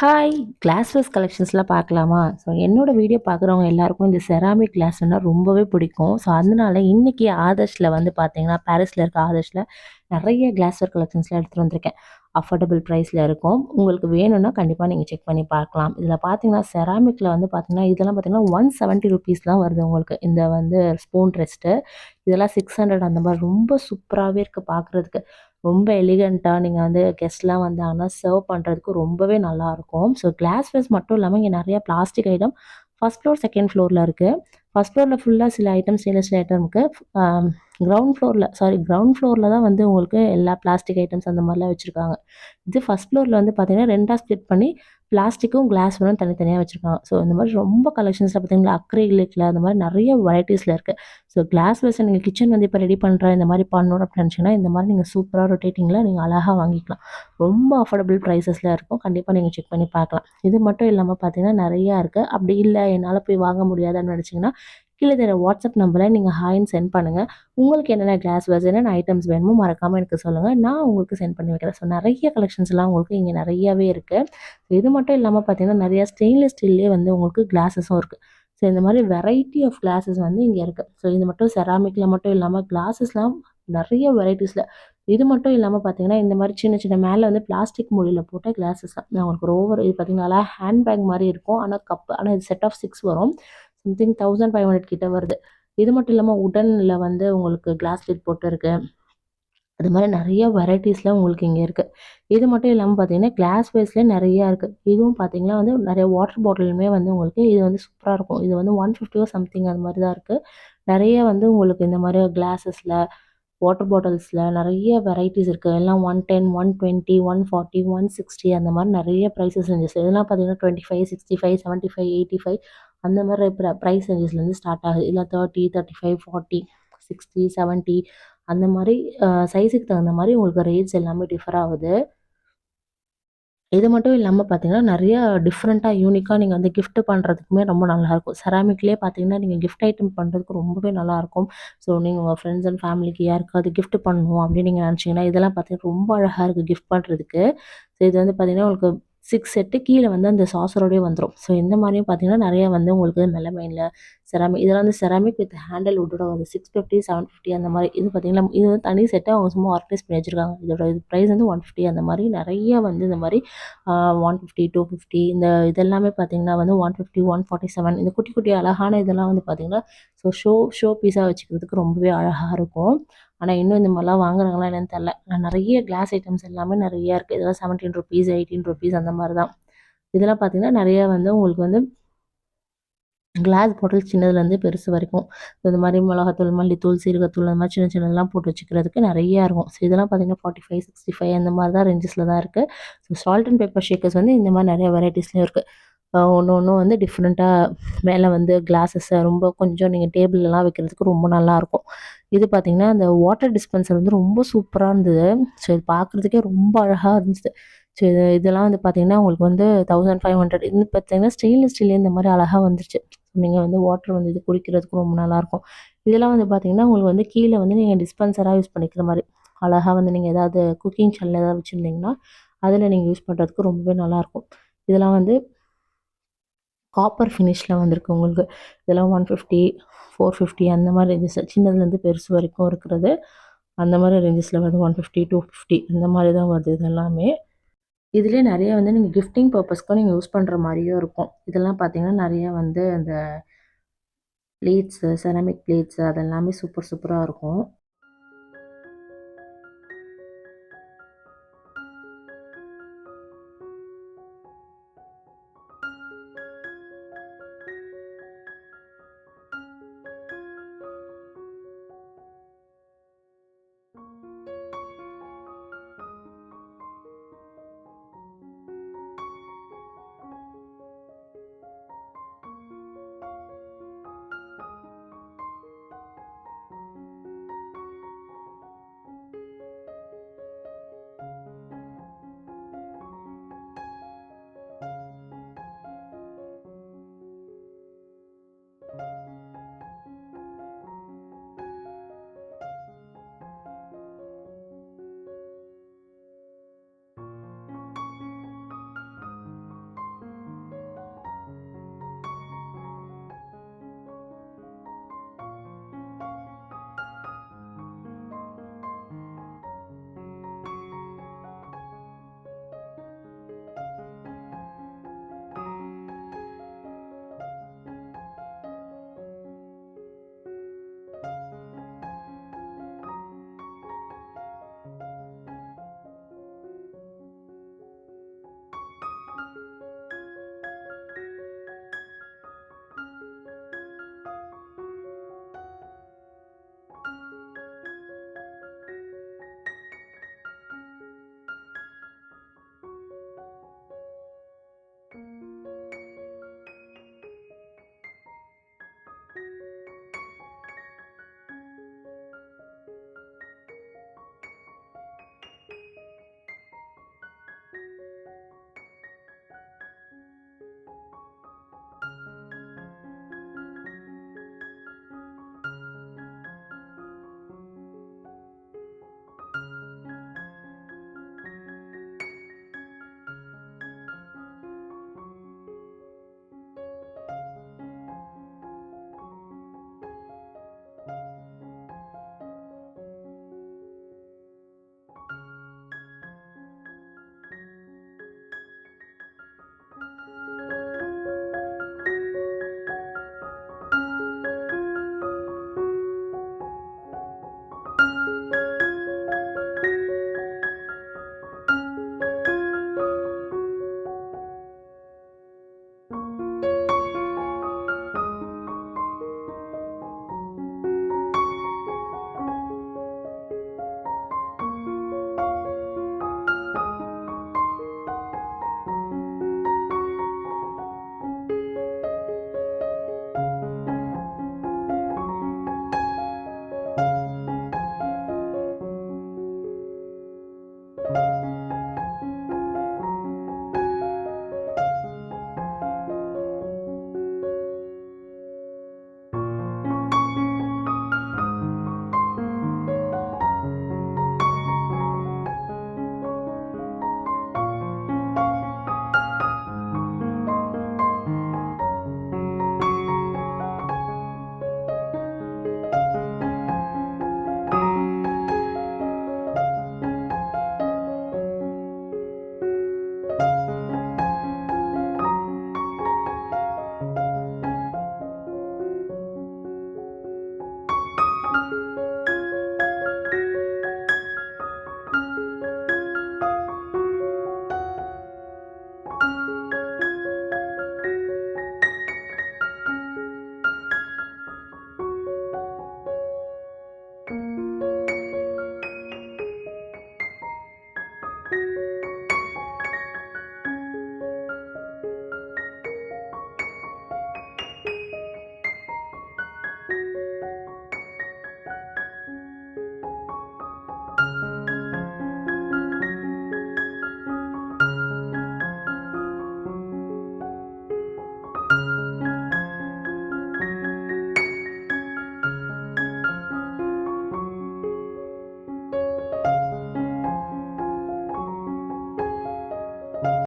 Hi! கிளாஸ்வேஸ் கலெக்ஷன்ஸ்லாம் பார்க்கலாமா? So என்னோட வீடியோ பார்க்குறவங்க எல்லாருக்கும் இந்த செராமிக் கிளாஸ்ன்னா ரொம்பவே பிடிக்கும். ஸோ அதனால இன்னைக்கு ஆதர்ஷ்ல வந்து பார்த்தீங்கன்னா, பாரிஸ்ல இருக்க ஆதர்ஷ்ல நெறைய கிளாஸ்வேர் கலெக்ஷன்ஸ்லாம் எடுத்துட்டு வந்திருக்கேன். அஃபோர்டபுள் ப்ரைஸ்ல இருக்கும். உங்களுக்கு வேணும்னா கண்டிப்பா நீங்க செக் பண்ணி பார்க்கலாம். இதில பார்த்தீங்கன்னா, செராமிக்ல வந்து பார்த்தீங்கன்னா, இதெல்லாம் பார்த்தீங்கன்னா ₹170 தான் வருது உங்களுக்கு. இந்த வந்து ஸ்பூன் ரெஸ்ட்டு. இதெல்லாம் 600 அந்த மாரி ரொம்ப சூப்பராவே இருக்கு பார்க்குறதுக்கு. ரொம்ப எலிகன்ட்டா நீங்க வந்து கெஸ்ட்லாம் வந்தாங்கன்னா, சர்வ் பண்றதுக்கு ரொம்பவே நல்லாருக்கும். ஸோ கிளாஸ் வேஸ் மட்டும் இல்லாம இங்க நெறைய plastic item first floor, second ஃப்ளோர்ல இருக்கு. ஃபர்ஸ்ட் ஃப்ளோர்ல ஃபுல்லா சில ஐட்டம் ஸ்டெயின்லெஸ் ஸ்டீல் ஐட்டம் இருக்கு. அ கிரவுண்ட் ஃப்ளோர்ல தான் வந்து உங்களுக்கு எல்லா பிளாஸ்டிக் ஐட்டம்ஸ் அந்த மாரிலாம் வச்சிருக்காங்க. இது ஃபர்ஸ்ட் ஃப்ளோர்ல வந்து பார்த்தீங்கன்னா, 2ஆ ஸ்ப்ளிட் பண்ணி பிளாஸ்டிக்கும், கிளாஸ்வேரும் தனித்தனியா வச்சிருக்காங்க. ஸோ இந்த மாரி ரொம்ப கலெக்ஷன்ஸ்ல பார்த்தீங்களா, அக்ரிலிக்ல அந்த மாரி நெறைய வெரைட்டீஸ்ல இருக்கு. ஸோ கிளாஸ் வேஸ நீங்க கிச்சன் வந்து இப்ப ரெடி பண்றேன், இந்த மாரி பண்ணணும் அப்படின்னு நினச்சீங்கன்னா, இந்த மாரி நீங்க சூப்பரா ரொட்டேட்டிங்ல நீங்க அழகா வாங்கிக்கலாம். ரொம்ப அஃபோர்டபுள் பிரைஸஸ்ல இருக்கும். கண்டிப்பா நீங்க செக் பண்ணி பார்க்கலாம். இது மட்டும் இல்லாம பார்த்தீங்கன்னா, நெறையா இருக்கு. அப்படி இல்ல என்னால போய் வாங்க முடியாது அப்படின்னு நினச்சீங்கன்னா, கீழ தெரிய வாட்ஸ்அப் நம்பர்ல நீங்க ஹாய்ன்னு சென்ட் பண்ணுங்க. உங்களுக்கு என்னென்ன கிளாஸ் வேர்ஸ், என்னென்ன ஐட்டம்ஸ் வேணுமோ மறக்காம எனக்கு சொல்லுங்க. நான் உங்களுக்கு சென்ட் பண்ணி வைக்கிறேன். ஸோ நெறைய கலெக்ஷன்ஸ்லாம் உங்களுக்கு இங்க நெறையாவே இருக்கு. இது மட்டும் இல்லாம பார்த்தீங்கன்னா, நெறைய ஸ்டெயின்லெஸ் ஸ்டீல்லயே வந்து உங்களுக்கு கிளாஸஸும் இருக்கு. ஸோ இந்த மாரி வெரைட்டி ஆஃப் கிளாஸஸ் வந்து இங்க இருக்கு. ஸோ இது மட்டும் செராமிக்ல மட்டும் இல்லாம கிளாஸஸ்லாம் நெறைய வெரைட்டீஸ்ல. இது மட்டும் இல்லாம பார்த்தீங்கன்னா, இந்த மாரி சின்ன சின்ன மேல வந்து பிளாஸ்டிக் மூடியில போட்ட கிளாஸஸ்லாம். நான் உங்களுக்கு ஒரு இது பார்த்தீங்கன்னா, ஹேண்ட் பேக் மாரி இருக்கும். ஆனா இது செட் ஆஃப் 6 வரும். சம்திங் 1500 கிட்ட வருது. இது மட்டும் இல்லாம உட்டன்ல வந்து உங்களுக்கு கிளாஸ் லிட் போட்டு இருக்கு. அது மாரி நெறைய வெரைட்டீஸ்ல உங்களுக்கு இங்க இருக்கு. இது மட்டும் இல்லாம பார்த்தீங்கன்னா, கிளாஸ் வேஸ்ல நெறையா இருக்கு. இதுவும் பார்த்தீங்கன்னா வந்து நெறைய வாட்டர் பாட்டிலுமே வந்து உங்களுக்கு இது வந்து சூப்பரா இருக்கும். இது வந்து 150 சம்திங் அது மாரி தான் இருக்கு. நெறைய வந்து உங்களுக்கு இந்த மாரி கிளாஸஸ்ல, வாட்டர் பாட்டில்ஸ்ல நெறைய வெரைட்டீஸ் இருக்கு. எல்லாம் 110, 120, 140, 160 அந்த மாரி நெறைய பிரைஸஸ் ரேஞ்சஸ். இதெல்லாம் பார்த்தீங்கன்னா 25, 65, 75, 85 அந்த மாரி பிரைஸ் ரேஞ்சஸ்லேருந்து ஸ்டார்ட் ஆகுது. இல்ல 30, 35, 40, 60, 70 அந்த மாரி சைஸுக்கு தகுந்த மாரி உங்களுக்கு ரேட்ஸ் எல்லாமே டிஃபர் ஆகுது. இது மட்டும் இல்லாம பார்த்தீங்கன்னா, நெறைய டிஃப்ரெண்ட்டா, யூனிக்கா நீங்க வந்து கிஃப்ட் பண்றதுக்குமே ரொம்ப நல்லாருக்கும். செராமிக்லயே பார்த்தீங்கன்னா, நீங்க கிஃப்ட் ஐட்டம் பண்றதுக்கு ரொம்பவே நல்லாருக்கும். ஸோ நீங்க உங்க ஃப்ரெண்ட்ஸ் அண்ட் ஃபேமிலிக்கு யாருக்காவது கிஃப்ட் பண்ணணும் அப்படின்னு நீங்க நெனச்சீங்கன்னா, இதெல்லாம் பார்த்தீங்கன்னா ரொம்ப அழகா இருக்கு கிஃப்ட் பண்றதுக்கு. ஸோ இது வந்து பார்த்தீங்கன்னா, உங்களுக்கு 6 செட்டு கீழ வந்து அந்த சாசரோடயே வந்துரும். ஸோ இந்த மாரியும் பார்த்தீங்கன்னா, நெறைய வந்து உங்களுக்கு மெலமைன்ல இதெல்லாம் வந்து செராமிக் வித் ஹேண்டில் வுட்டோட வருது. 650, 750 அந்த மாரி. இது பார்த்தீங்கன்னா, இது வந்து தனி செட்டா அவங்க சும்மா ஆர்கனைஸ் பண்ணி வச்சிருக்காங்க. இதோட பிரைஸ் வந்து 150 அந்த மாரி நெறைய வந்து இந்த மாரி 150, 250 இதெல்லாமே பார்த்தீங்கன்னா வந்து 150, 147 இந்த குட்டி குட்டி அழகான இதெல்லாம் வந்து பார்த்தீங்கன்னா, ஸோ ஷோ பீஸா வச்சுக்கிறதுக்கு ரொம்பவே அழகா இருக்கும். ஆனா இன்னும் இந்த மாரிலாம் வாங்குறாங்களா என்னன்னு தெரியல. நெறைய கிளாஸ் ஐட்டம்ஸ் எல்லாமே நெறைய இருக்கு. இதெல்லாம் ₹17, ₹18 அந்த மாரி தான். இதெல்லாம் பார்த்தீங்கன்னா, நெறைய வந்து உங்களுக்கு வந்து கிளாஸ் பாட்டில் சின்னதுலேருந்து பெருசு வரைக்கும். இந்த மாரி மிளகாத்தூள், மல்லித்தூள், சீரகத்தூள் அந்த மாரி சின்ன சின்னதெல்லாம் போட்டு வச்சுக்கிறதுக்கு நெறையா இருக்கும். ஸோ இதெல்லாம் பார்த்தீங்கன்னா 45, 65 அந்த மாரி தான் ரேஞ்சஸ்ல தான் இருக்கு. So salt and pepper Shakers வந்து இந்த மாரி நெறைய வெரைட்டீஸ்லயும் இருக்கு. ஒண்ணு ஒண்ணும் வந்து டிஃப்ரெண்ட்டா மேல வந்து கிளாஸஸ ரொம்ப கொஞ்சம் நீங்க டேபிள்லலாம் வைக்கிறதுக்கு ரொம்ப நல்லாருக்கும். இது பார்த்தீங்கன்னா, அந்த வாட்டர் டிஸ்பென்சர் வந்து ரொம்ப சூப்பரா இருந்தது. ஸோ இது பார்க்குறதுக்கே ரொம்ப அழகா இருந்துச்சு. ஸோ இதெல்லாம் வந்து பார்த்தீங்கன்னா, உங்களுக்கு வந்து 1500 இது பார்த்தீங்கன்னா, ஸ்டெயின்லெஸ் ஸ்டீல்லே இந்த மாரி அழகா வந்துருச்சு. நீங்க வந்து வாட்டர் வந்து இது குடிக்கிறதுக்கு ரொம்ப நல்லாருக்கும். இதெல்லாம் வந்து பார்த்தீங்கன்னா, உங்களுக்கு வந்து கீழ வந்து நீங்க டிஸ்பென்சரா யூஸ் பண்ணிக்கிற மாரி. அழகா வந்து நீங்க ஏதாவது குக்கிங் சேனல் ஏதாவது வச்சிருந்தீங்கன்னா, அதில நீங்க யூஸ் பண்றதுக்கு ரொம்பவே நல்லாருக்கும். இதெல்லாம் வந்து காப்பர் ஃபினிஷ்ல வந்திருக்கு உங்களுக்கு. இதெல்லாம் 150, 450 அந்த மாரி ரேஞ்சஸ் சின்னதுலேருந்து பெருசு வரைக்கும் இருக்கிறது. அந்த மாரி ரேஞ்சஸ்ல வருது 150, 250 இந்த மாரி தான் வருது இது எல்லாமே. இதுலயே நெறைய வந்து நீங்க கிஃப்டிங் பர்ப்பஸ்க்கும் நீங்க யூஸ் பண்ற மாரியும் இருக்கும். இதெல்லாம் பார்த்தீங்கன்னா, நெறைய வந்து அந்த பிளேட்ஸு, செராமிக் பிளேட்ஸு அதெல்லாமே சூப்பர் சூப்பரா இருக்கும்.